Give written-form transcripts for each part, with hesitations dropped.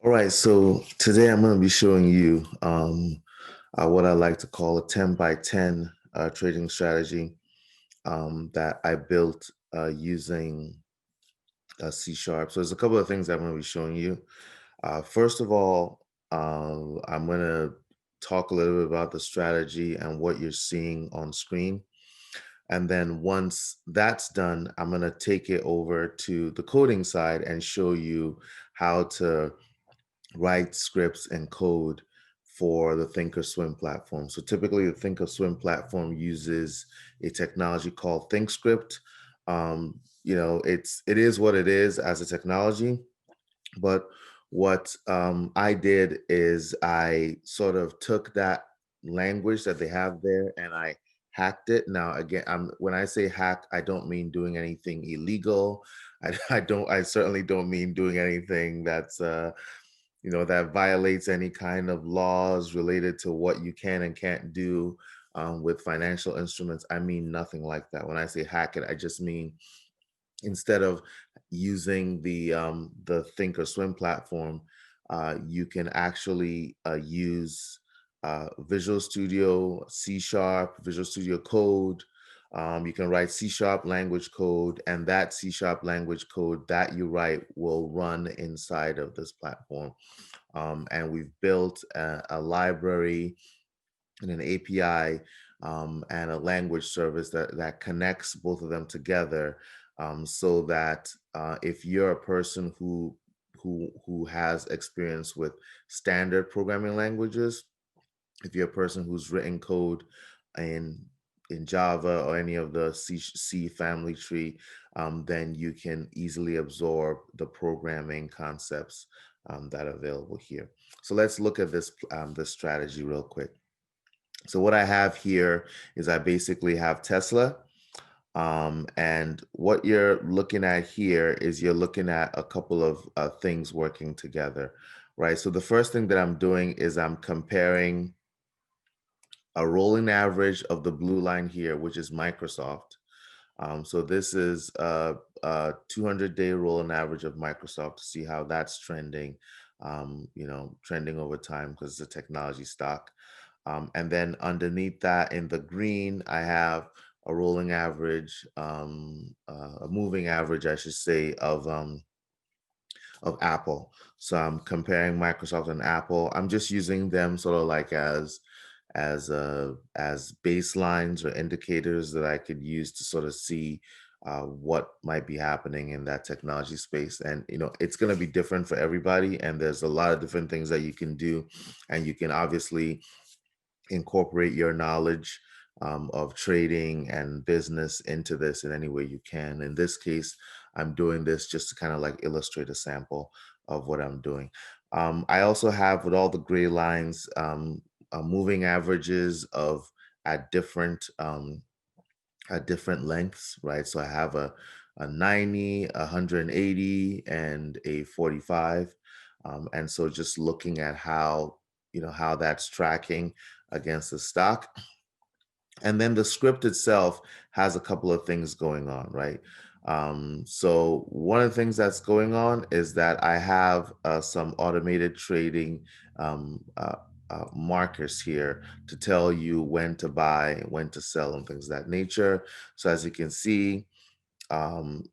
All right, so today I'm going to be showing you what I like to call a 10 by 10 trading strategy that I built using C Sharp. So there's a couple of things I'm going to be showing you. First of all, I'm going to talk a little bit about the strategy and what you're seeing on screen. And then once that's done, I'm going to take it over to the coding side and show you how to write scripts and code for the ThinkOrSwim platform. So typically, the ThinkOrSwim platform uses a technology called ThinkScript. It is what it is as a technology, but what I did is I sort of took that language that they have there and I hacked it. Now, again, when I say hack, I don't mean doing anything illegal. I certainly don't mean doing anything that violates any kind of laws related to what you can and can't do with financial instruments. I mean nothing like that. When I say hack it, I just mean instead of using the ThinkOrSwim platform, you can actually use Visual Studio, C Sharp, Visual Studio Code. You can write C Sharp language code, and that C Sharp language code that you write will run inside of this platform. And we've built a library and an API and a language service that connects both of them together, so that if you're a person who has experience with standard programming languages, if you're a person who's written code in in Java or any of the C family tree, then you can easily absorb the programming concepts that are available here. So let's look at this strategy real quick. So what I have here is I basically have Tesla. And what you're looking at here is you're looking at a couple of things working together, right? So the first thing that I'm doing is I'm comparing a rolling average of the blue line here, which is Microsoft. So this is a 200-day rolling average of Microsoft to see how that's trending, trending over time because it's a technology stock. And then underneath that in the green, I have a rolling average, a moving average, I should say, of Apple. So I'm comparing Microsoft and Apple. I'm just using them sort of like as baselines or indicators that I could use to sort of see what might be happening in that technology space. And it's going to be different for everybody, and there's a lot of different things that you can do, and you can obviously incorporate your knowledge of trading and business into this in any way you can. In this case, I'm doing this just to kind of like illustrate a sample of what I'm doing. I also have with all the gray lines moving averages of at different at different lengths, right? So I have a 90, 180, and a 45. And so just looking at how that's tracking against the stock. And then the script itself has a couple of things going on, right? So one of the things that's going on is that I have some automated trading markers here to tell you when to buy, when to sell, and things of that nature. So as you can see,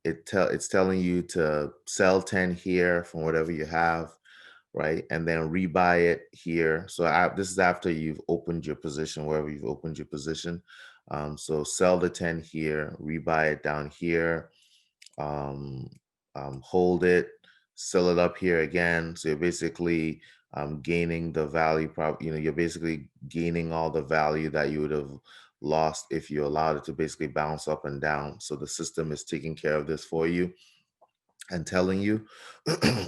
it's telling you to sell 10 here from whatever you have, right? And then rebuy it here. So this is after you've opened your position, wherever you've opened your position. So sell the 10 here, rebuy it down here, um, hold it, sell it up here again. So you're basically gaining the value. You're basically gaining all the value that you would have lost if you allowed it to basically bounce up and down. So the system is taking care of this for you and telling you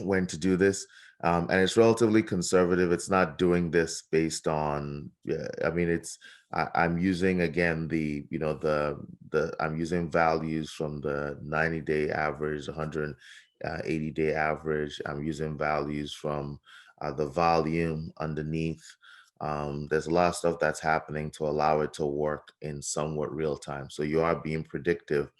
when to do this. And it's relatively conservative. It's not doing this based on, yeah, I mean, I'm using again I'm using values from the 90-day average, 180-day average. I'm using values from the volume underneath. There's a lot of stuff that's happening to allow it to work in somewhat real time. So you are being predictive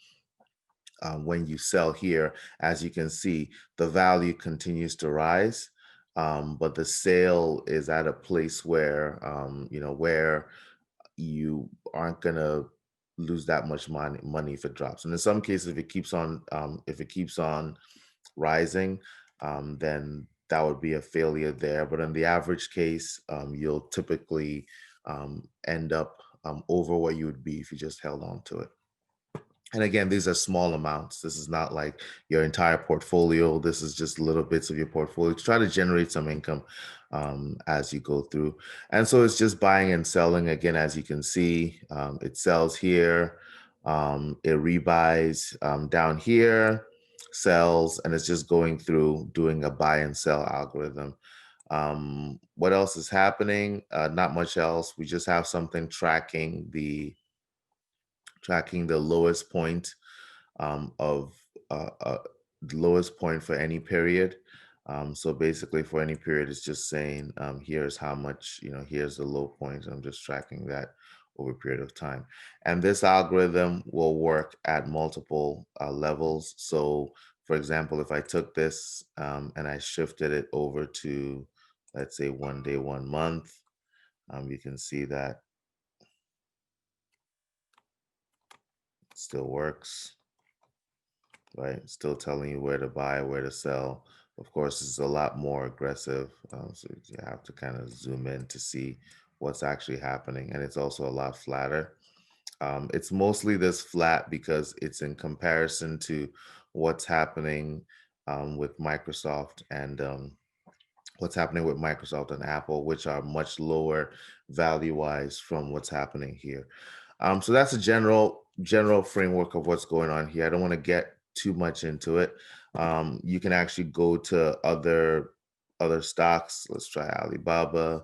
when you sell here. As you can see, the value continues to rise. but the sale is at a place where where you aren't gonna lose that much money if it drops. And in some cases, if it keeps on rising, then that would be a failure there. But in the average case, you'll typically end up over what you would be if you just held on to it. And again, these are small amounts. This is not like your entire portfolio. This is just little bits of your portfolio to try to generate some income as you go through. And so it's just buying and selling. Again, as you can see, it sells here, it rebuys down here, sells, and it's just going through doing a buy and sell algorithm. What else is happening? Not much else. We just have something tracking the lowest point of the lowest point for any period. So basically, for any period, it's just saying, here's how much, here's the low point. I'm just tracking that over a period of time. And this algorithm will work at multiple levels. So, for example, if I took this and I shifted it over to, let's say, 1 day, 1 month, you can see that it still works. Right? Still telling you where to buy, where to sell. Of course, it's a lot more aggressive. So you have to kind of zoom in to see what's actually happening. And it's also a lot flatter. It's mostly this flat because it's in comparison to what's happening with Microsoft and what's happening with Microsoft and Apple, which are much lower value wise from what's happening here. So that's a general framework of what's going on here. I don't want to get too much into it. You can actually go to other stocks. Let's try Alibaba,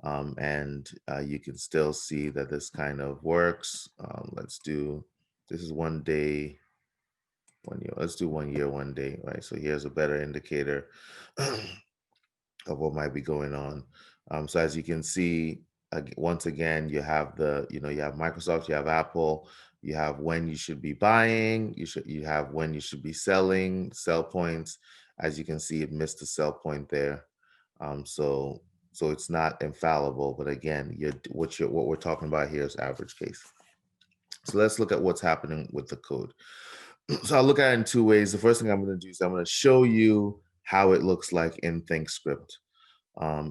and you can still see that this kind of works. Let's do this is 1 day, 1 year. Let's do 1 year, 1 day. Right. So here's a better indicator of what might be going on. So as you can see, once again, you have Microsoft, you have Apple, you have when you should be buying, you have when you should be selling, sell points. As you can see, it missed the sell point there. So it's not infallible, but again, what we're talking about here is average case. So let's look at what's happening with the code. So I'll look at it in two ways. The first thing I'm going to do is I'm going to show you how it looks like in ThinkScript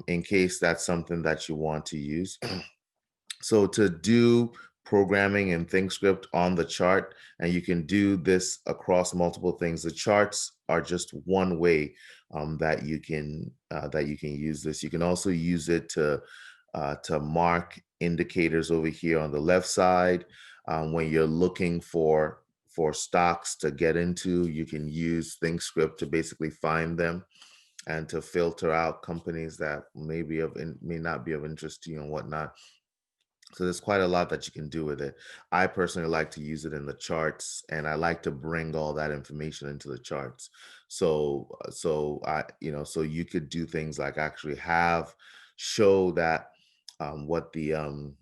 in case that's something that you want to use. So to do programming in ThinkScript on the chart, and you can do this across multiple things. The charts are just one way that you can use this. You can also use it to mark indicators over here on the left side when you're looking for stocks to get into. You can use ThinkScript to basically find them and to filter out companies that may not be of interest to you and whatnot. So there's quite a lot that you can do with it. I personally like to use it in the charts, and I like to bring all that information into the charts. So you could do things like actually show that um, what the um,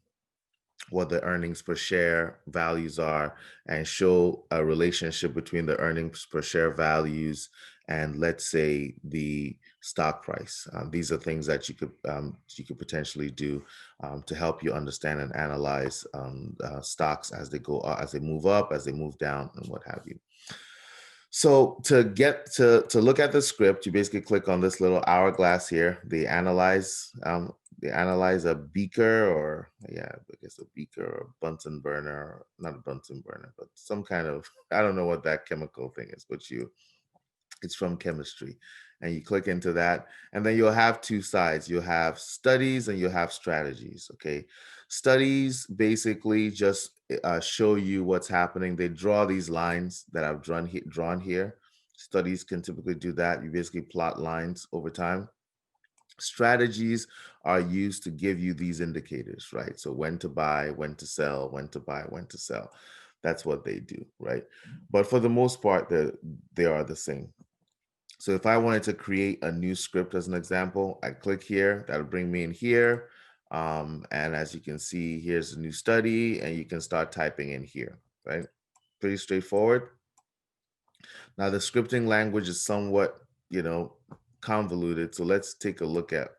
what the earnings per share values are and show a relationship between the earnings per share values and, let's say, the stock price. These are things that you could potentially do to help you understand and analyze stocks as they as they move up, as they move down, and what have you. So to get to look at the script, you basically click on this little hourglass here, the analyze a beaker, or yeah, I guess a beaker or a Bunsen burner, not a Bunsen burner, but some kind of, I don't know what that chemical thing is, but it's from chemistry. And you click into that, and then you'll have two sides. You'll have studies and you'll have strategies. Okay. Studies basically just show you what's happening. They draw these lines that I've drawn here. Studies can typically do that. You basically plot lines over time. Strategies are used to give you these indicators, right? So when to buy, when to sell, when to buy, when to sell. That's what they do, right? But for the most part, they are the same. So if I wanted to create a new script as an example, I click here, that'll bring me in here. And as you can see, here's a new study, and you can start typing in here, right? Pretty straightforward. Now the scripting language is somewhat, you know, convoluted. So let's take a look at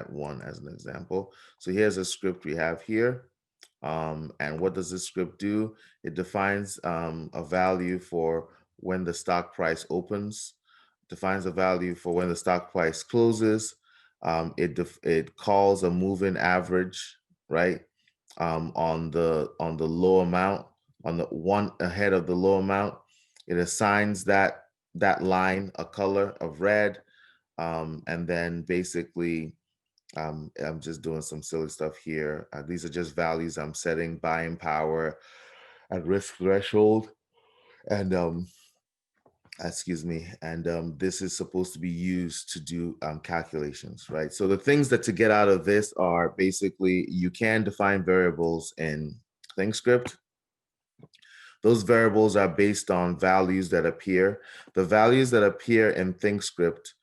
one as an example. So here's a script we have here. And what does this script do? It defines a value for when the stock price opens, defines a value for when the stock price closes. It calls a moving average, right? On the low amount, on the one ahead of the low amount. It assigns that line a color of red, and then basically I'm just doing some silly stuff here. These are just values I'm setting: buying power, at risk threshold, and excuse me. And this is supposed to be used to do calculations, right? So the things that to get out of this are basically you can define variables in ThinkScript. Those variables are based on values that appear. The values that appear in ThinkScript.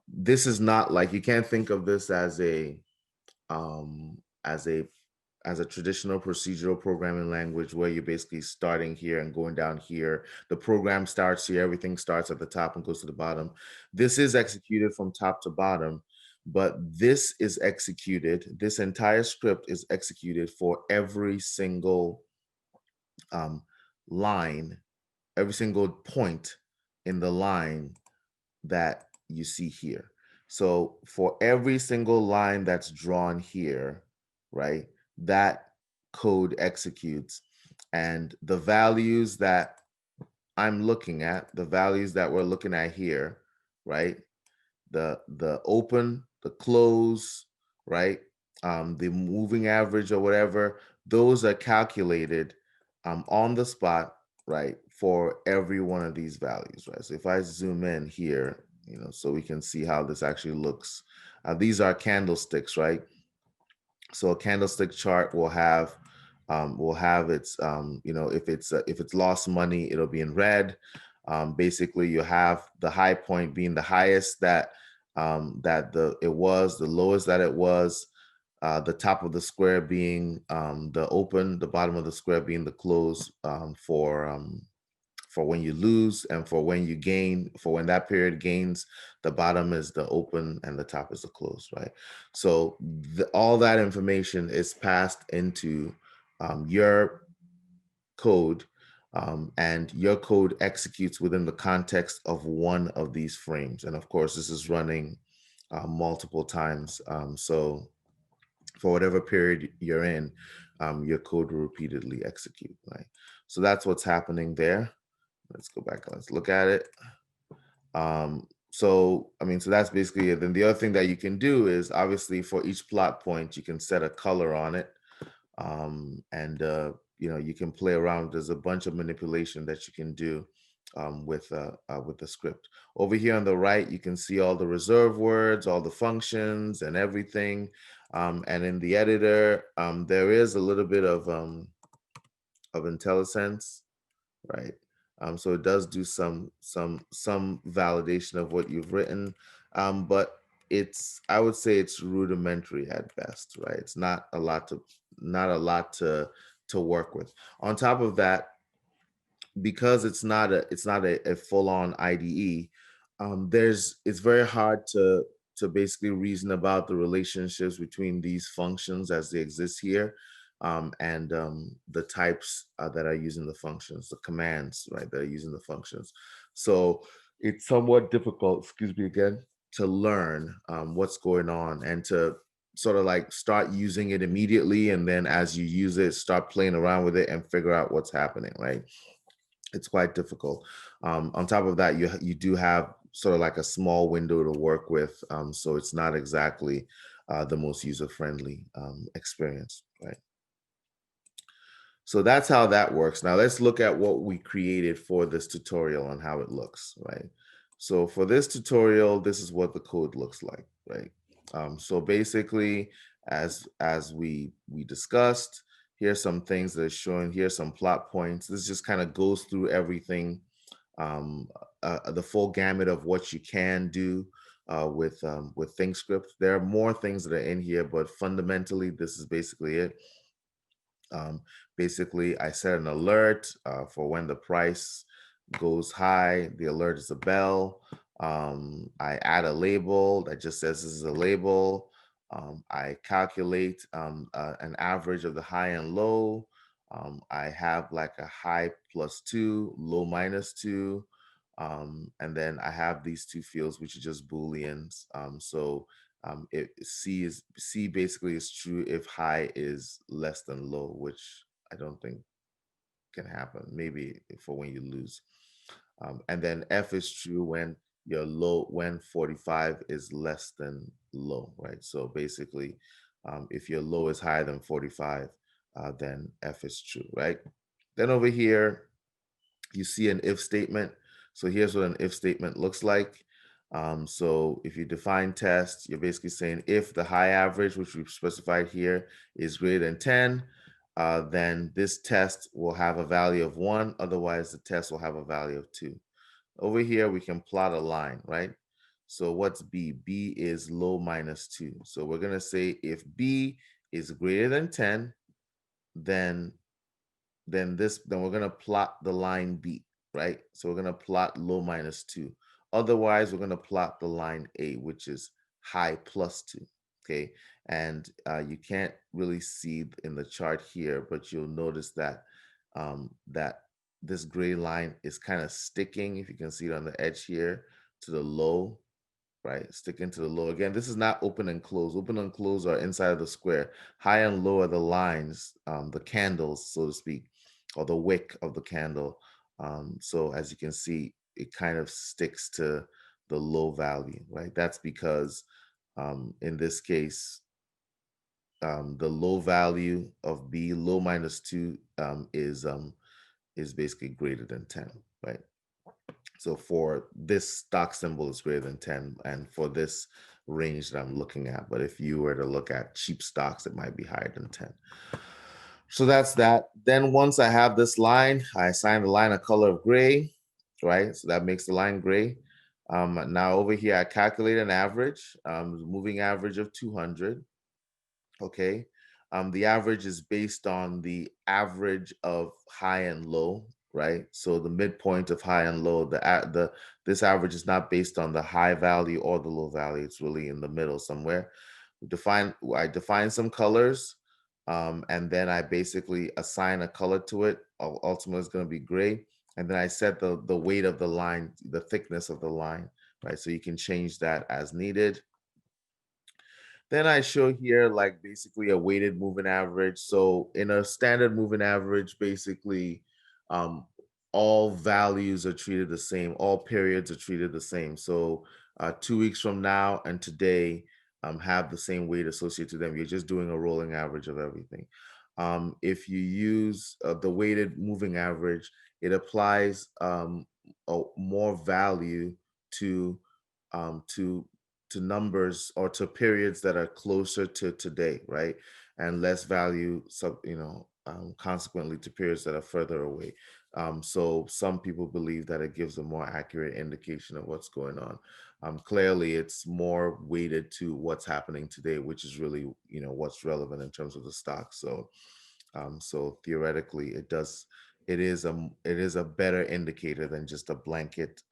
This is not like, you can't think of this as a um, as a as a traditional procedural programming language where you're basically starting here and going down here. The program starts here, everything starts at the top and goes to the bottom. This is executed from top to bottom, but this entire script is executed for every single um, line, every single point in the line that you see here. So for every single line that's drawn here, right, that code executes. And the values that I'm looking at, the values that we're looking at here, right, the open, the close, right? The moving average or whatever, those are calculated on the spot, right, for every one of these values, right? So if I zoom in here, so we can see how this actually looks. These are candlesticks, right? So a candlestick chart will have its if it's lost money, it'll be in red. Basically, you have the high point being the highest that it was, the lowest that it was, the top of the square being the open, the bottom of the square being the close, for when you lose, and for when you gain, for when that period gains. The bottom is the open and the top is the close, right? So all that information is passed into your code, and your code executes within the context of one of these frames. And of course, this is running multiple times. So for whatever period you're in, your code will repeatedly execute, right? So that's what's happening there. Let's go back and let's look at it. So that's basically it. Then the other thing that you can do is, obviously, for each plot point, you can set a color on it. And you can play around. There's a bunch of manipulation that you can do with the script. Over here on the right, you can see all the reserve words, all the functions, and everything. And in the editor, there is a little bit of IntelliSense, right? So it does do some validation of what you've written, but I would say it's rudimentary at best, right? It's not a lot to work with. On top of that, because it's not a full-on IDE, it's very hard to basically reason about the relationships between these functions as they exist here, and the types that are using the functions, the commands, right, that are using the functions. So it's somewhat difficult, excuse me again, to learn what's going on, and to sort of like start using it immediately, and then as you use it, start playing around with it and figure out what's happening, right? It's quite difficult. On top of that, you do have sort of like a small window to work with, so it's not exactly the most user-friendly experience, right? So that's how that works. Now let's look at what we created for this tutorial and how it looks, right? So for this tutorial, this is what the code looks like, right? So basically, as we discussed, here's some things that are showing. Here's some plot points. This just kind of goes through everything, the full gamut of what you can do with ThinkScript. There are more things that are in here, but fundamentally, this is basically it. Um, Basically, I set an alert for when the price goes high. The alert is a bell. I add a label that just says this is a label. I calculate an average of the high and low. I have like a high +2, low -2. And then I have these two fields, which are just Booleans. C basically is true if high is less than low, which I don't think can happen. Maybe for when you lose. And then F is true when your low, when 45 is less than low, right? So basically, if your low is higher than 45, then F is true, right? Then over here, you see an if statement. So here's what an if statement looks like. So if you define test, you're basically saying if the high average, which we've specified here, is greater than 10, then this test will have a value of 1. Otherwise, the test will have a value of 2. Over here, we can plot a line, right? So what's B? B is low -2. So we're going to say if B is greater than 10, then then we're gonna plot the line B, right? So we're gonna plot low -2. Otherwise, we're gonna plot the line A, which is high +2. Okay, and you can't really see in the chart here, but you'll notice that that this gray line is kind of sticking, if you can see it on the edge here, to the low, right? Stick into the low. Again, this is not open and close. Open and close are inside of the square. High and low are the lines, the candles, so to speak, or the wick of the candle. So as you can see, it kind of sticks to the low value, right? That's because in this case, the low value of B, low -2, is basically greater than 10, right? So for this stock symbol is greater than 10, and for this range that I'm looking at, but if you were to look at cheap stocks, it might be higher than 10. So that's that. Then once I have this line, I assign the line a color of gray, right? So that makes the line gray. Now over here, I calculate an average, moving average of 200. Okay. The average is based on the average of high and low, right? So the midpoint of high and low, this average is not based on the high value or the low value. It's really in the middle somewhere. I define some colors, and then I basically assign a color to it. Ultimately, it's going to be gray, and then I set the weight of the line, the thickness of the line, right? So you can change that as needed. Then I show here like basically a weighted moving average. So in a standard moving average, basically um, all values are treated the same, all periods are treated the same. So 2 weeks from now and today have the same weight associated to them. You're just doing a rolling average of everything. If you use the weighted moving average, it applies more value to um, to to numbers or to periods that are closer to today, right? And less value, consequently to periods that are further away. So some people believe that it gives a more accurate indication of what's going on. Clearly, it's more weighted to what's happening today, which is really, what's relevant in terms of the stock. So theoretically, it is a better indicator than just a blanket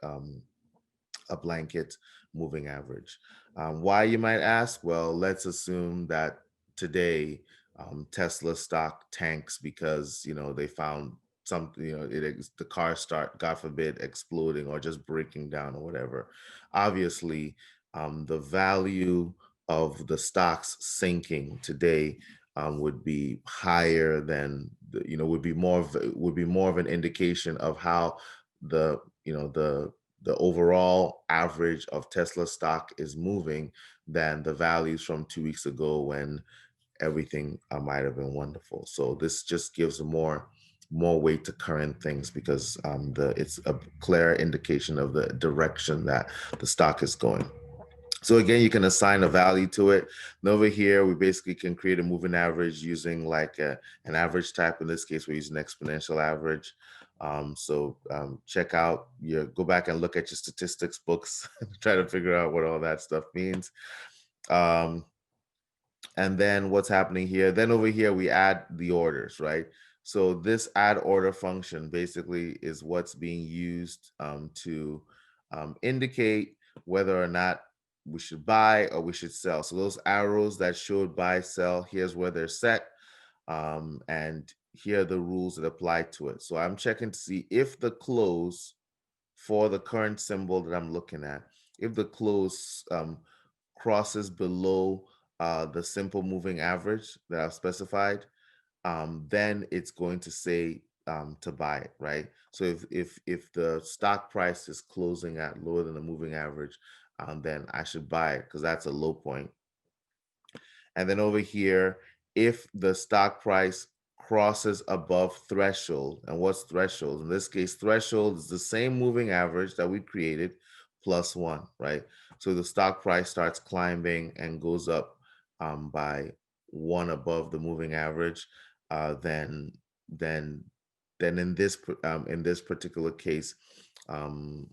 moving average. Why, you might ask? Well, let's assume that today Tesla stock tanks because they found something, the car start, God forbid, exploding or just breaking down or whatever. Obviously, the value of the stocks sinking today would be higher than would be more of an indication of how the overall average of Tesla stock is moving than the values from 2 weeks ago when everything might have been wonderful. So this just gives more weight to current things because it's a clear indication of the direction that the stock is going. So again, you can assign a value to it. And over here, we basically can create a moving average using like an average type. In this case, we're using exponential average. Go back and look at your statistics books, try to figure out what all that stuff means. Um, and then what's happening here? Then over here, we add the orders, right? So this add order function basically is what's being used to indicate whether or not we should buy or we should sell. So those arrows that showed buy, sell, here's where they're set. And here are the rules that apply to it. So I'm checking to see if the close for the current symbol that I'm looking at, if the close crosses below the simple moving average that I've specified, then it's going to say to buy it, right? So if the stock price is closing at lower than the moving average, then I should buy it because that's a low point. And then over here, if the stock price crosses above threshold, and what's threshold? In this case, threshold is the same moving average that we created plus one, right? So the stock price starts climbing and goes up by one above the moving average, uh, then then then in this particular case, I'm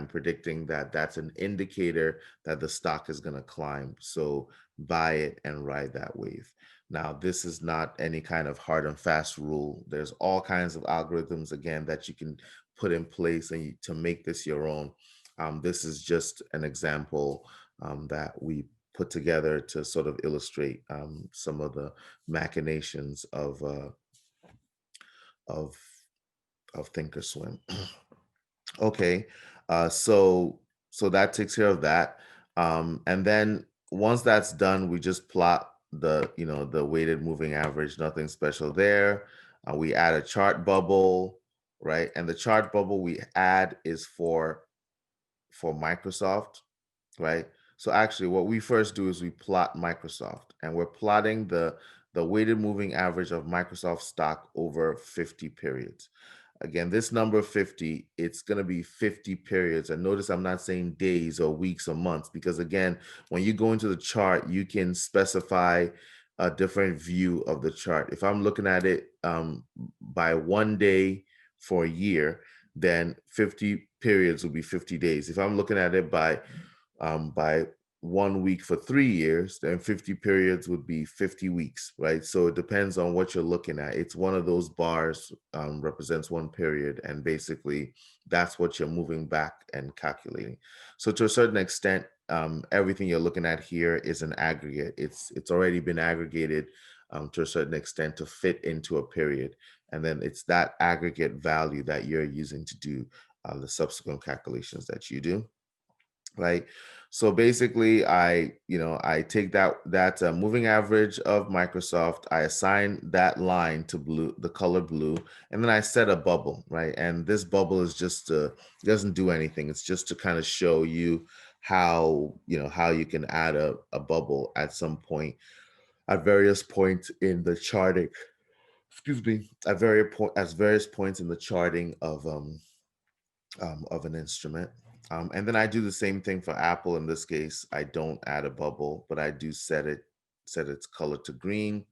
predicting that that's an indicator that the stock is going to climb. So buy it and ride that wave. Now, this is not any kind of hard and fast rule. There's all kinds of algorithms, again, that you can put in place to make this your own. This is just an example that we put together to sort of illustrate some of the machinations of of thinkorswim. Okay, so that takes care of that. And then once that's done, we just plot the weighted moving average. Nothing special there. We add a chart bubble, right? And the chart bubble we add is for Microsoft, right? So actually, what we first do is we plot Microsoft, and we're plotting the weighted moving average of Microsoft stock over 50 periods. Again, this number 50, it's going to be 50 periods. And notice I'm not saying days or weeks or months, because again, when you go into the chart, you can specify a different view of the chart. If I'm looking at it by one day for a year, then 50 periods will be 50 days. If I'm looking at it by 1 week for 3 years, then 50 periods would be 50 weeks, right? So it depends on what you're looking at. It's one of those bars represents one period, and basically that's what you're moving back and calculating. So to a certain extent, everything you're looking at here is an aggregate. It's already been aggregated to a certain extent to fit into a period, and then it's that aggregate value that you're using to do the subsequent calculations that you do, right? So basically, I take that moving average of Microsoft, I assign that line to blue, the color blue, and then I set a bubble, right? And this bubble is just it doesn't do anything. It's just to kind of show you how you can add a bubble at some point, at various points in the charting. Excuse me, at various points in the charting of an instrument. And then I do the same thing for Apple. In this case, I don't add a bubble, but I do set its color to green.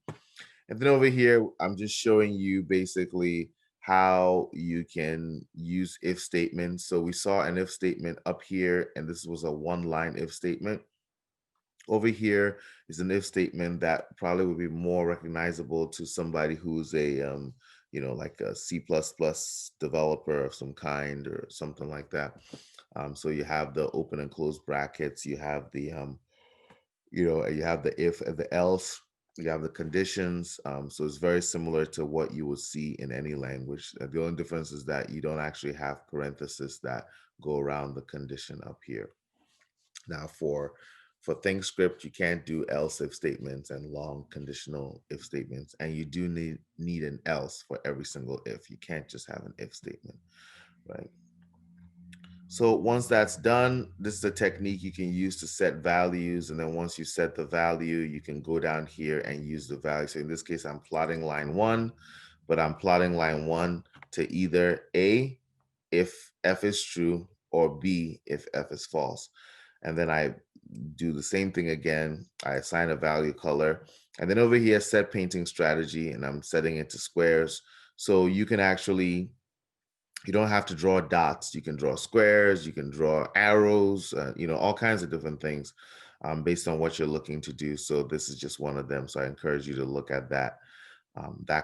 And then over here, I'm just showing you basically how you can use if statements. So we saw an if statement up here, and this was a one-line if statement. Over here is an if statement that probably would be more recognizable to somebody who's like a C++ developer of some kind or something like that. So you have the open and close brackets, you have you have the if and the else, you have the conditions. So it's very similar to what you would see in any language. The only difference is that you don't actually have parentheses that go around the condition up here. Now for thinkscript, you can't do else if statements and long conditional if statements, and you do need an else for every single if. You can't just have an if statement, right? So once that's done, this is a technique you can use to set values. And then once you set the value, you can go down here and use the value. So in this case, I'm plotting line one, but I'm plotting line one to either A, if F is true, or B, if F is false. And then I do the same thing again. I assign a value color. And then over here, set painting strategy, and I'm setting it to squares. So you don't have to draw dots. You can draw squares, you can draw arrows, all kinds of different things based on what you're looking to do. So this is just one of them. So I encourage you to look at that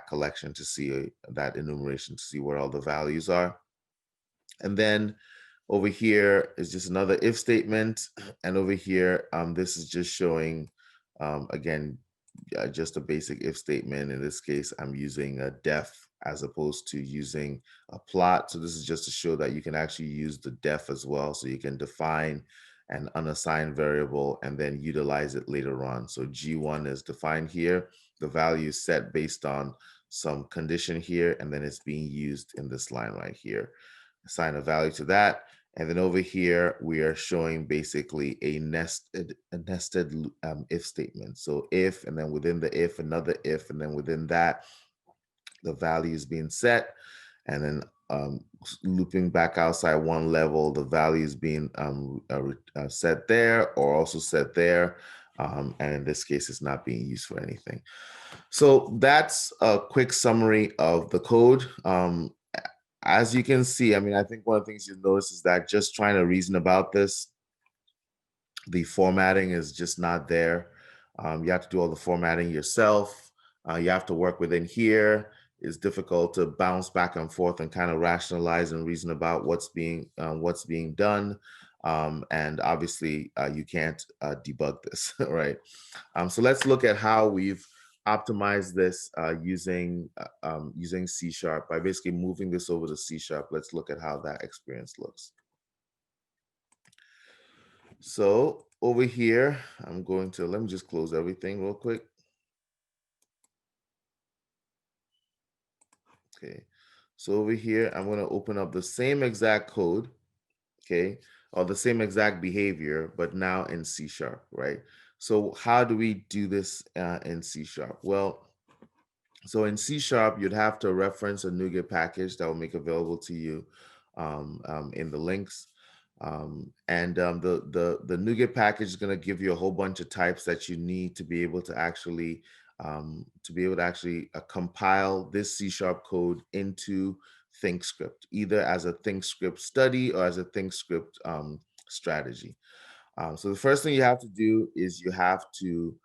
collection to see that enumeration to see where all the values are. And then Over here is just another if statement. And over here, this is just showing, again, just a basic if statement. In this case, I'm using a def as opposed to using a plot. So this is just to show that you can actually use the def as well. So you can define an unassigned variable and then utilize it later on. So G1 is defined here. The value is set based on some condition here, and then it's being used in this line right here. Assign a value to that. And then over here, we are showing basically a nested if statement. So if, and then within the if, another if, and then within that, the value is being set. And then looping back outside one level, the value is being set there or also set there. And in this case, it's not being used for anything. So that's a quick summary of the code. As you can see, I mean, I think one of the things you'll notice is that just trying to reason about this, the formatting is just not there. You have to do all the formatting yourself. You have to work within here. It's difficult to bounce back and forth and kind of rationalize and reason about what's being done. And obviously, you can't debug this, right? So let's look at how we've optimized this using C# by basically moving this over to C#. Let's look at how that experience looks. So over here, I'm going to, let me just close everything real quick. Okay, so over here, I'm going to open up the same exact code, okay, or the same exact behavior, but now in C#, right? So how do we do this in C#? Well, so in C#, you'd have to reference a NuGet package that will make available to you in the links. The NuGet package is going to give you a whole bunch of types that you need to be able to actually compile this C# code into thinkscript, either as a thinkscript study or as a thinkscript strategy. So the first thing you have to do is you have to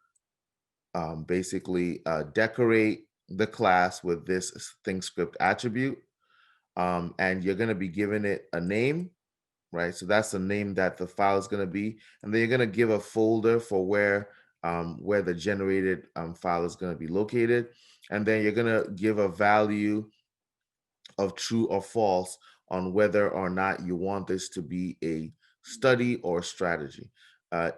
basically decorate the class with this thinkscript attribute, and you're going to be giving it a name, right? So that's the name that the file is going to be, and then you're going to give a folder for where the generated file is going to be located, and then you're going to give a value of true or false on whether or not you want this to be a study or a strategy.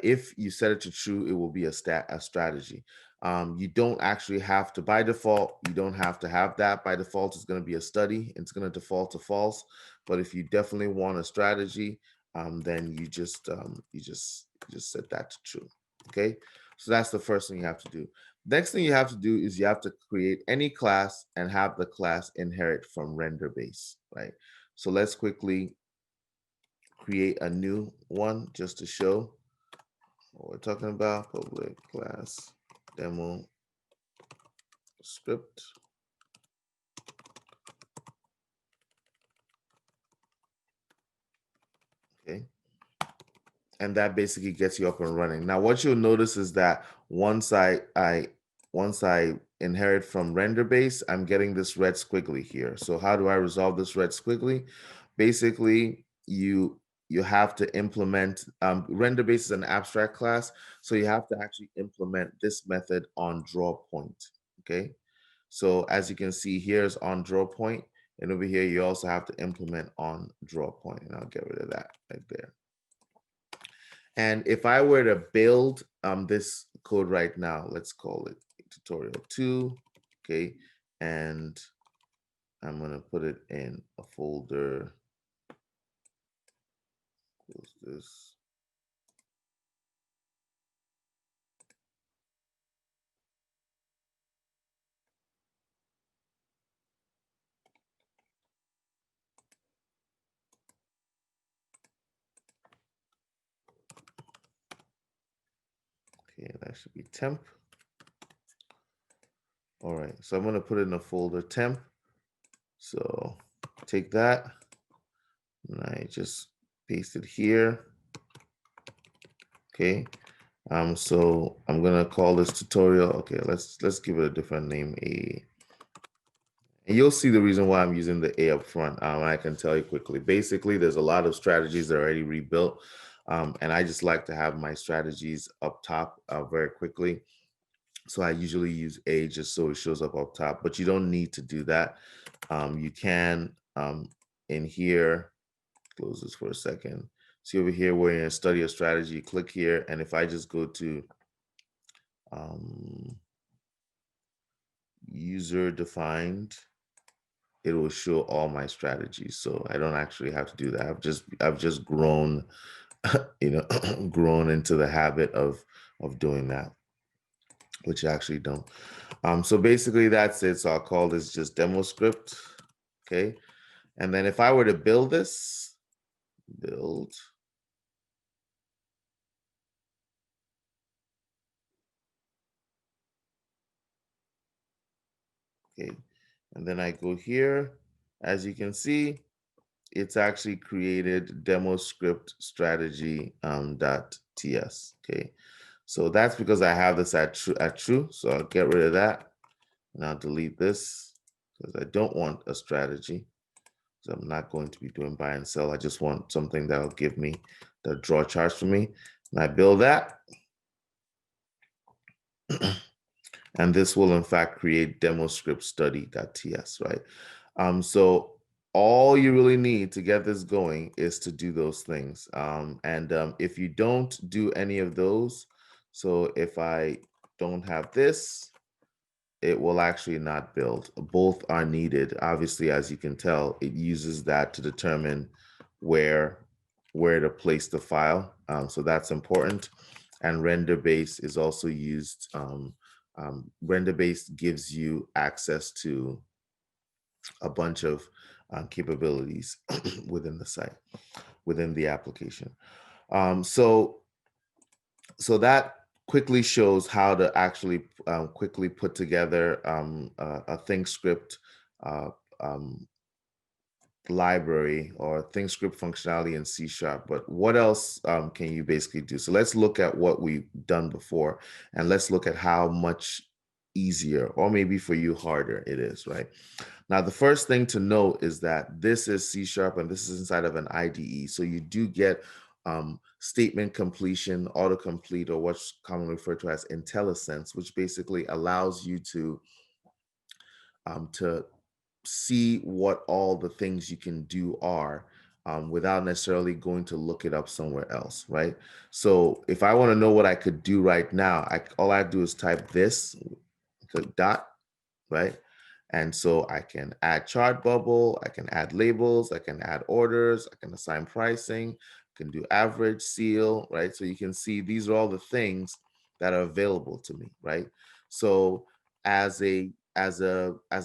If you set it to true, it will be a strategy. You don't actually have to, by default, you don't have to have that. By default, it's going to be a study. It's going to default to false. But if you definitely want a strategy, then you just set that to true. Okay, so that's the first thing you have to do. Next thing you have to do is you have to create any class and have the class inherit from render base, right? So let's quickly create a new one just to show what we're talking about. Public class demo script. Okay. And that basically gets you up and running. Now, what you'll notice is that once I inherit from render base, I'm getting this red squiggly here. So how do I resolve this red squiggly? Basically, you have to implement render base is an abstract class, so you have to actually implement this method on draw point. Okay, so as you can see, here's on draw point, and over here you also have to implement on draw point, and I'll get rid of that right there. And if I were to build this code right now, let's call it tutorial 2, okay, and I'm gonna put it in a folder. Close this. Okay, that should be temp. All right, so I'm gonna put it in a folder temp. So take that, and I just paste it here. Okay, so I'm gonna call this tutorial. Okay, let's give it a different name. And you'll see the reason why I'm using the A up front. I can tell you quickly. Basically, there's a lot of strategies that are already rebuilt. And I just like to have my strategies up top very quickly. So I usually use A just so it shows up top, but you don't need to do that. You can in here, close this for a second. See over here where you're in study a strategy, click here. And if I just go to um, user defined, it will show all my strategies. So I don't actually have to do that. I've just grown, grown into the habit of doing that, which I actually don't. So basically that's it. So I'll call this just demo script. Okay. And then if I were to build this, build, okay. And then I go here, as you can see, it's actually created demo script strategy dot ts. Okay. So that's because I have this at true. So I'll get rid of that and I'll delete this because I don't want a strategy. So I'm not going to be doing buy and sell. I just want something that'll give me the draw charts for me. And I build that. And this will in fact create demo script study.ts, right? So all you really need to get this going is to do those things. And if you don't do any of those, so if I don't have this, it will actually not build. Both are needed. Obviously, as you can tell, it uses that to determine where where to place the file. So that's important. And render base is also used. Render base gives you access to a bunch of capabilities within the site, within the application. So that quickly shows how to actually quickly put together a ThinkScript uh, um, library or ThinkScript functionality in C Sharp. But what else can you basically do? So let's look at what we've done before, and let's look at how much easier, or maybe for you harder, it is, right? Now, the first thing to note is that this is C Sharp and this is inside of an IDE. So you do get statement completion, autocomplete, or what's commonly referred to as IntelliSense, which basically allows you to see what all the things you can do are without necessarily going to look it up somewhere else, right? So if I want to know what I could do right now, all I do is type this, click dot, right? And so I can add chart bubble, I can add labels, I can add orders, I can assign pricing, I can do average, seal, right? So you can see these are all the things that are available to me, right? So as a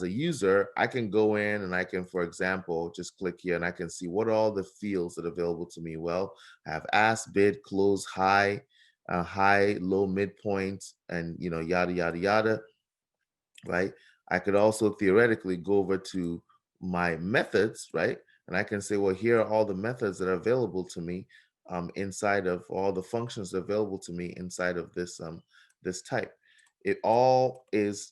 user, I can go in and I can, for example, just click here and I can see what are all the fields that are available to me. Well, I have ask, bid, close, high, low, midpoint, and yada yada yada, right? I could also theoretically go over to my methods, right? And I can say, well, here are all the methods that are available to me inside of all the functions available to me inside of this type. It all is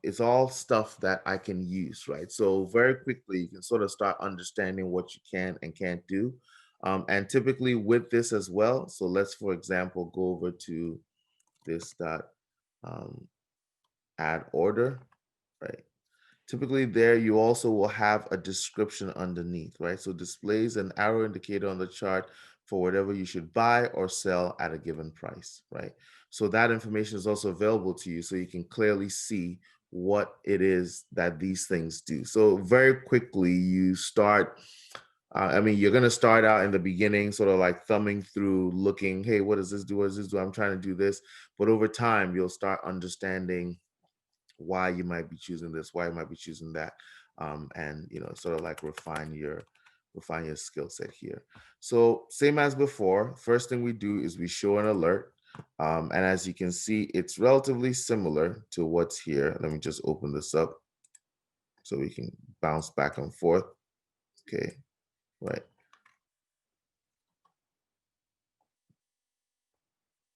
it's all stuff that I can use, right? So very quickly you can sort of start understanding what you can and can't do. And typically with this as well, so let's for example go over to this dot um, add order, right? Typically there you also will have a description underneath, right? So displays an arrow indicator on the chart for whatever you should buy or sell at a given price, right? So that information is also available to you so you can clearly see what it is that these things do. So very quickly you start, I mean, you're going to start out in the beginning, sort of like thumbing through, looking, hey, what does this do? What does this do? I'm trying to do this. But over time, you'll start understanding why you might be choosing this, why you might be choosing that, and sort of like refine your skill set here. So same as before, first thing we do is we show an alert, and as you can see, it's relatively similar to what's here. Let me just open this up so we can bounce back and forth. Okay, right.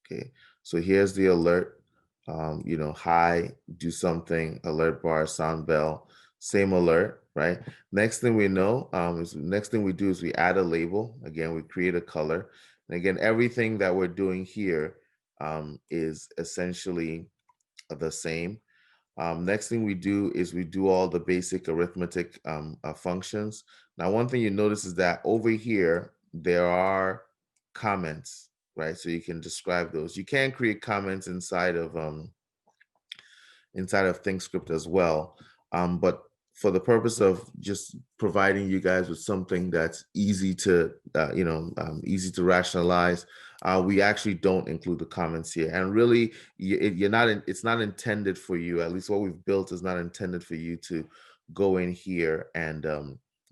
Okay, so here's the alert. Hi, do something, alert bar, sound bell. same alert, right? Next thing we know, next thing we do is we add a label. Again, we create a color. And again, everything that we're doing here is essentially the same. Next thing we do is we do all the basic arithmetic functions. Now, one thing you notice is that over here, there are comments, right? So you can describe those. You can create comments inside of ThinkScript as well. But for the purpose of just providing you guys with something that's easy to, easy to rationalize, we actually don't include the comments here. And really, you're not. It's not intended for you. At least what we've built is not intended for you to go in here and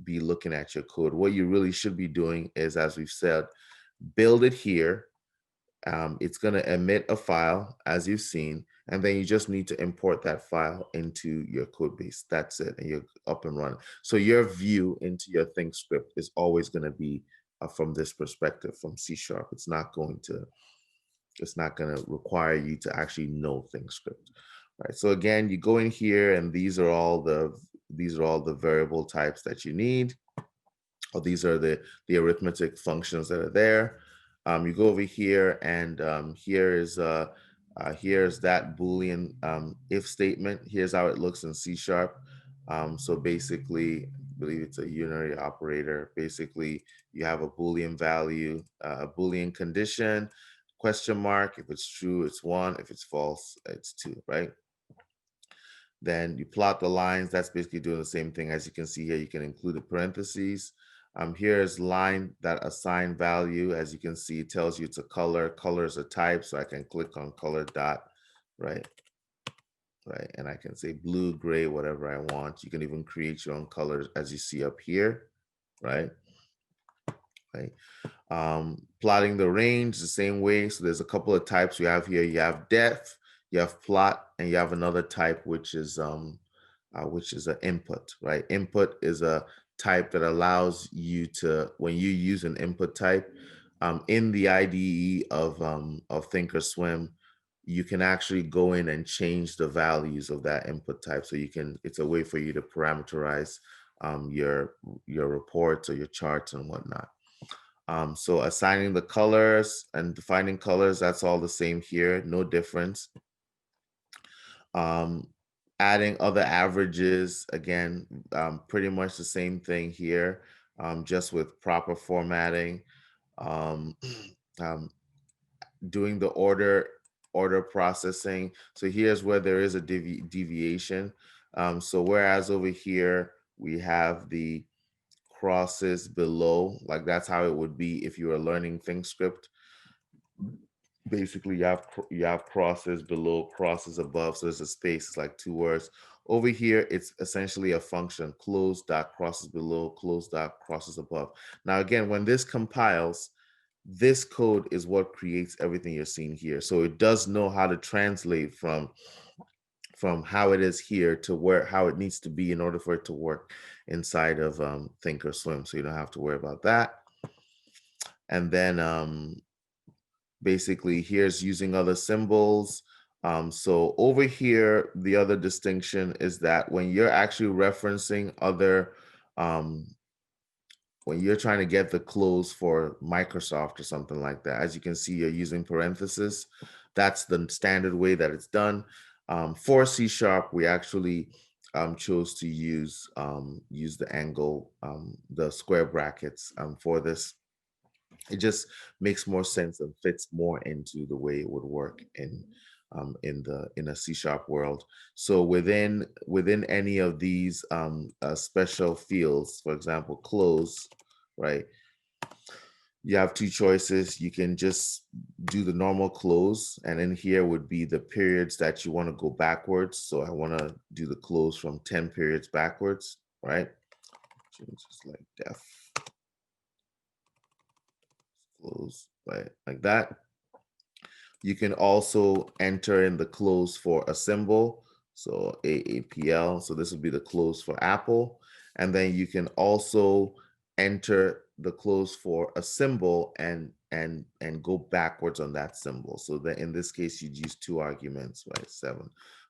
be looking at your code. What you really should be doing is, as we've said, build it here. It's going to emit a file, as you've seen, and then you just need to import that file into your code base. That's it, and you're up and running. So your view into your ThinkScript is always going to be from this perspective, from C Sharp. It's not going to require you to actually know ThinkScript, right? So again, you go in here, and these are all the variable types that you need. Oh, these are the arithmetic functions that are there. You go over here, and here's that Boolean if statement. Here's how it looks in C Sharp. So basically, I believe it's a unary operator. Basically, you have a Boolean value, a Boolean condition, question mark. If it's true, it's 1. If it's false, it's 2, right? Then you plot the lines. That's basically doing the same thing. As you can see here, you can include the parentheses. Here's line that assign value. As you can see, it tells you it's a color. Color is a type, so I can click on color dot, right? Right, and I can say blue, gray, whatever I want. You can even create your own colors, as you see up here, right? Right. Plotting the range the same way. So there's a couple of types you have here. You have depth, you have plot, and you have another type which is an input, right? Input is a type that allows you to, when you use an input type in the IDE of thinkorswim, you can actually go in and change the values of that input type. So it's a way for you to parameterize your reports or your charts and whatnot. So assigning the colors and defining colors, that's all the same here, no difference. Um, Adding other averages, again, pretty much the same thing here, just with proper formatting. Um, um, Doing the order processing. So here's where there is a deviation. So whereas over here we have the crosses below, like that's how it would be if you were learning ThinkScript. Basically, you have crosses below, crosses above, so there's a space. It's like 2 words. Over here, it's essentially a function: close dot crosses below, close dot crosses above. Now, again, when this compiles, this code is what creates everything you're seeing here. So it does know how to translate from how it is here to how it needs to be in order for it to work inside of thinkorswim. So you don't have to worry about that. And then basically here's using other symbols. So over here, the other distinction is that when you're actually referencing other, when you're trying to get the close for Microsoft or something like that, as you can see, you're using parentheses. That's the standard way that it's done. For C Sharp, we actually chose to use the angle, the square brackets for this. It just makes more sense and fits more into the way it would work in a C sharp world. So within any of these special fields, for example, close, right? You have 2 choices. You can just do the normal close, and in here would be the periods that you want to go backwards. So I want to do the close from 10 periods backwards, right? Just like def close, right? Like that. You can also enter in the close for a symbol, so AAPL. So this would be the close for Apple. And then you can also enter the close for a symbol and go backwards on that symbol. So that in this case, you'd use 2 arguments, right? 7,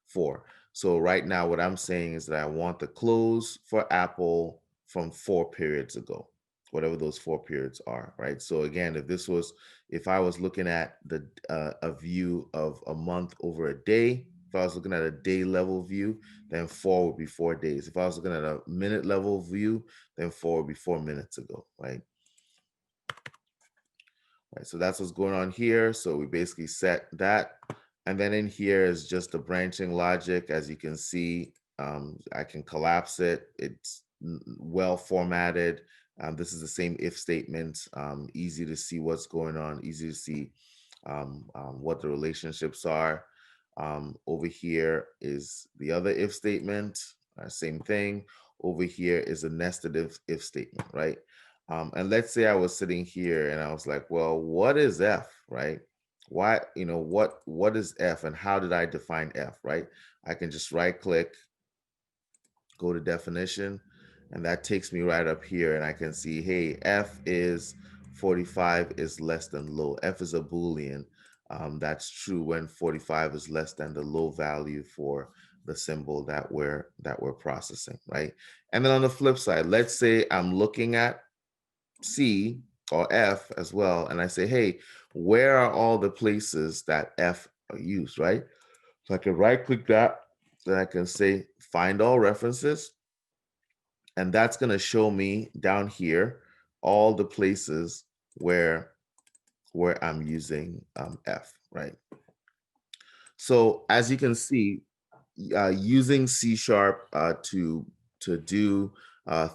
4. So right now, what I'm saying is that I want the close for Apple from 4 periods ago, whatever those 4 periods are, right? So again, if I was looking at a view of a month over a day, if I was looking at a day level view, then 4 would be 4 days. If I was looking at a minute level view, then 4 would be 4 minutes ago, right? Right, so that's what's going on here. So we basically set that. And then in here is just the branching logic. As you can see, I can collapse it. It's well formatted. This is the same if statement. Easy to see what's going on, easy to see what the relationships are. Over here is the other if statement, same thing. Over here is a nested if statement, right? And let's say I was sitting here and I was like, well, what is F, right? Why, what is F and how did I define F, right? I can just right click, go to definition, and that takes me right up here and I can see, hey, F is 45 is less than low. F is a Boolean. That's true when 45 is less than the low value for the symbol that we're processing, right? And then on the flip side, let's say I'm looking at C or F as well, and I say, hey, where are all the places that F are used, right? So I can right click that, then I can say find all references, and that's going to show me down here all the places where I'm using F, right? So as you can see, using C# to do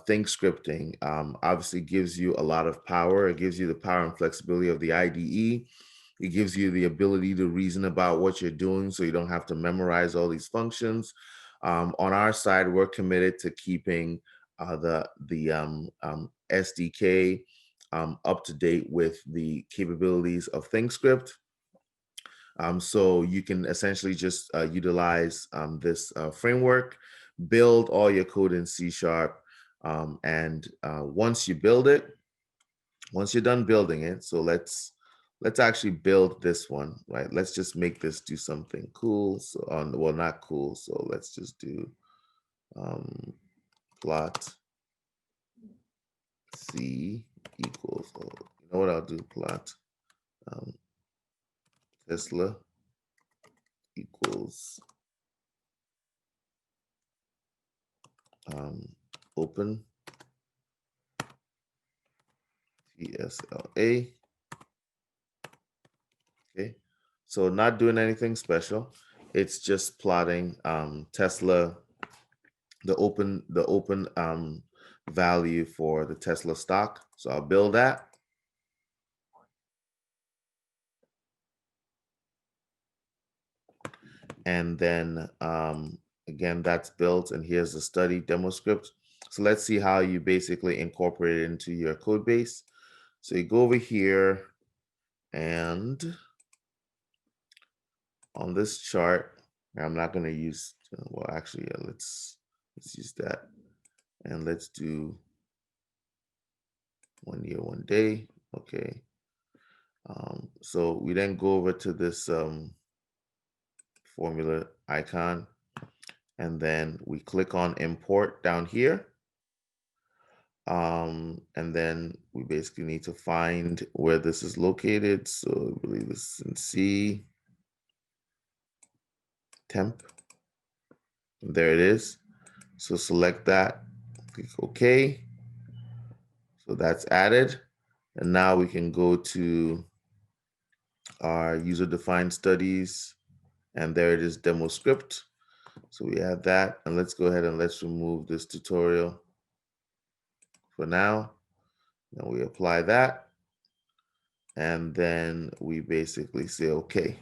think scripting obviously gives you a lot of power. It gives you the power and flexibility of the IDE. It gives you the ability to reason about what you're doing, so you don't have to memorize all these functions. On our side, we're committed to keeping the SDK up to date with the capabilities of ThinkScript. So you can essentially just utilize this framework, build all your code in C#, and once you build it, once you're done building it, so let's actually build this one, right? Let's just make this do something cool. So well, not cool. So let's just do plot C equals. Oh, you know what I'll do? Plot Tesla equals open TSLA. Okay, so not doing anything special. It's just plotting Tesla, the open value for the Tesla stock. So I'll build that. And then again, that's built, and here's the study demo script. So let's see how you basically incorporate it into your code base. So you go over here, and on this chart, I'm not going to use, well, actually, let's use that. And let's do 1 year, 1 day. Okay. So we then go over to this formula icon, and then we click on import down here. And then we basically need to find where this is located. So I believe this is in C, temp. And there it is. So select that, click OK. So that's added. And now we can go to our user-defined studies, and there it is, demo script. So we have that, and let's go ahead and let's remove this tutorial for now. Then we apply that, and then we basically say okay.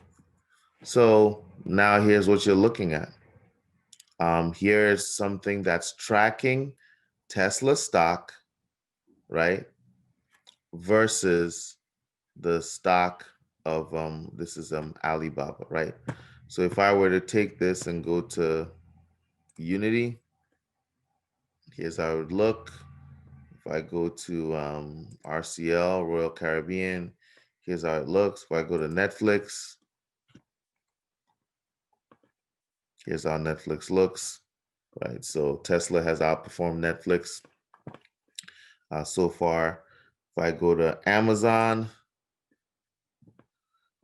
So now here's what you're looking at. Here's something that's tracking Tesla stock, right, versus the stock of this is Alibaba, right? So if I were to take this and go to Unity, here's how it would look. If I go to RCL, Royal Caribbean, here's how it looks. If I go to Netflix, Here's how Netflix looks, right? So Tesla has outperformed Netflix so far. If I go to Amazon,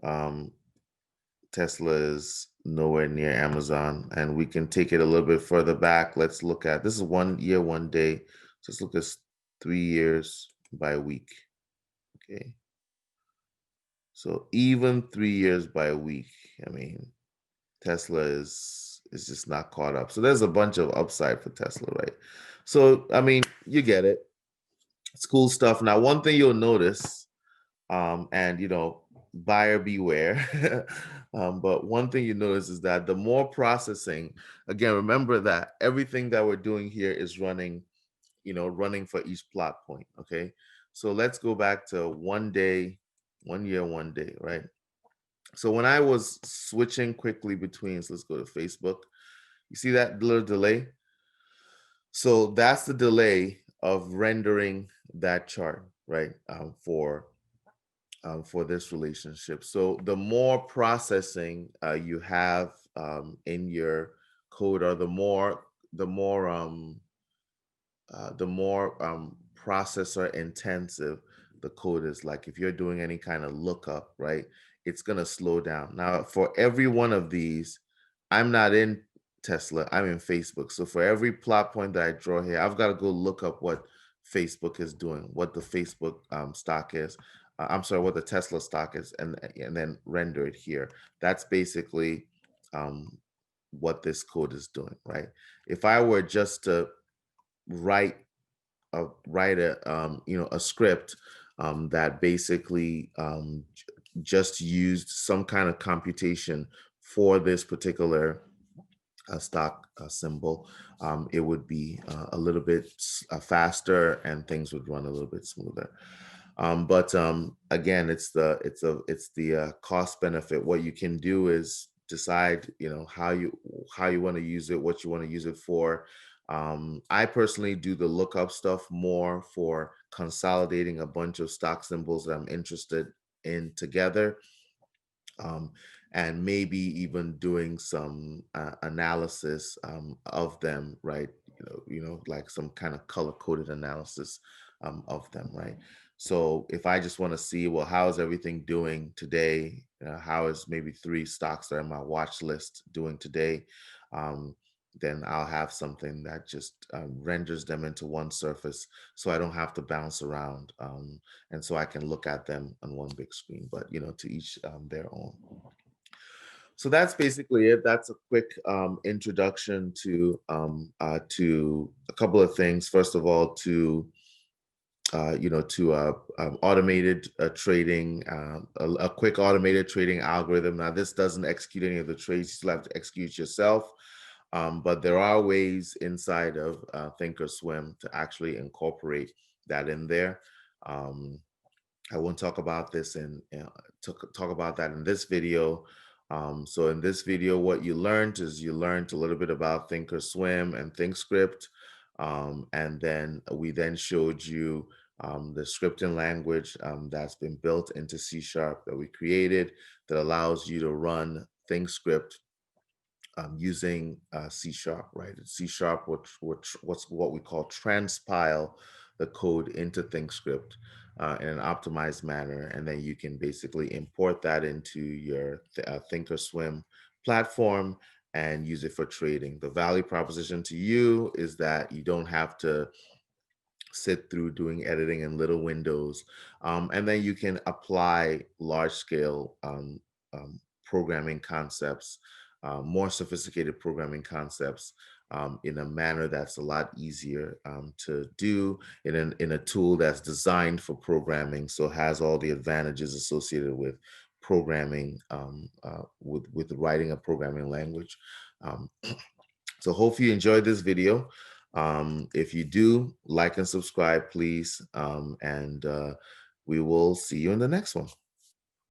um, Tesla is nowhere near Amazon, and we can take it a little bit further back. Let's look at this is 1 year, 1 day. Just look at 3 years by week. Okay, so even 3 years by week. I mean, Tesla is just not caught up. So there's a bunch of upside for Tesla, right? So I mean, you get it. It's cool stuff. Now, one thing you'll notice, and buyer beware. But one thing you notice is that the more processing, again, remember that everything that we're doing here is running, running for each plot point. Okay. So let's go back to 1 day, 1 year, 1 day, right? So when I was switching quickly between, so let's go to Facebook. You see that little delay? So that's the delay of rendering that chart, right? For this relationship. So the more processing you have in your code, or the more processor intensive the code is. Like if you're doing any kind of lookup, right, it's going to slow down. Now, for every one of these, I'm not in Tesla, I'm in Facebook. So for every plot point that I draw here, I've got to go look up what Facebook is doing, what the Facebook stock is. I'm sorry, what the Tesla stock is, and then render it here. That's basically um, what this code is doing, right? If I were just to write a script that basically just used some kind of computation for this particular stock symbol, it would be a little bit faster, and things would run a little bit smoother. But again, it's the cost benefit. What you can do is decide, how you want to use it, what you want to use it for. I personally do the lookup stuff more for consolidating a bunch of stock symbols that I'm interested in together, um, and maybe even doing some analysis of them, right? Like some kind of color coded analysis of them, right? So if I just want to see, well, how is everything doing today? How is maybe three stocks that are on my watch list doing today? Um, then I'll have something that just renders them into one surface, so I don't have to bounce around, and so I can look at them on one big screen. But to each their own. So that's basically it. That's a quick introduction to a couple of things. First of all, to automated trading, a quick automated trading algorithm. Now, this doesn't execute any of the trades; you still have to execute yourself. But there are ways inside of ThinkOrSwim to actually incorporate that in there. Um, I won't talk about this and talk about that in this video. So in this video, what you learned is you learned a little bit about thinkorswim and thinkscript, and then we then showed you the scripting language that's been built into C# that we created, that allows you to run thinkscript using C#, right? It's C#, what we call transpile the code into ThinkScript in an optimized manner, and then you can basically import that into your thinkorswim platform and use it for trading. The value proposition to you is that you don't have to sit through doing editing in little windows. And then you can apply large scale programming concepts, more sophisticated programming concepts, in a manner that's a lot easier to do in a tool that's designed for programming. So has all the advantages associated with programming, with writing a programming language. Um, so hopefully you enjoyed this video. If you do, like and subscribe, please. And we will see you in the next one.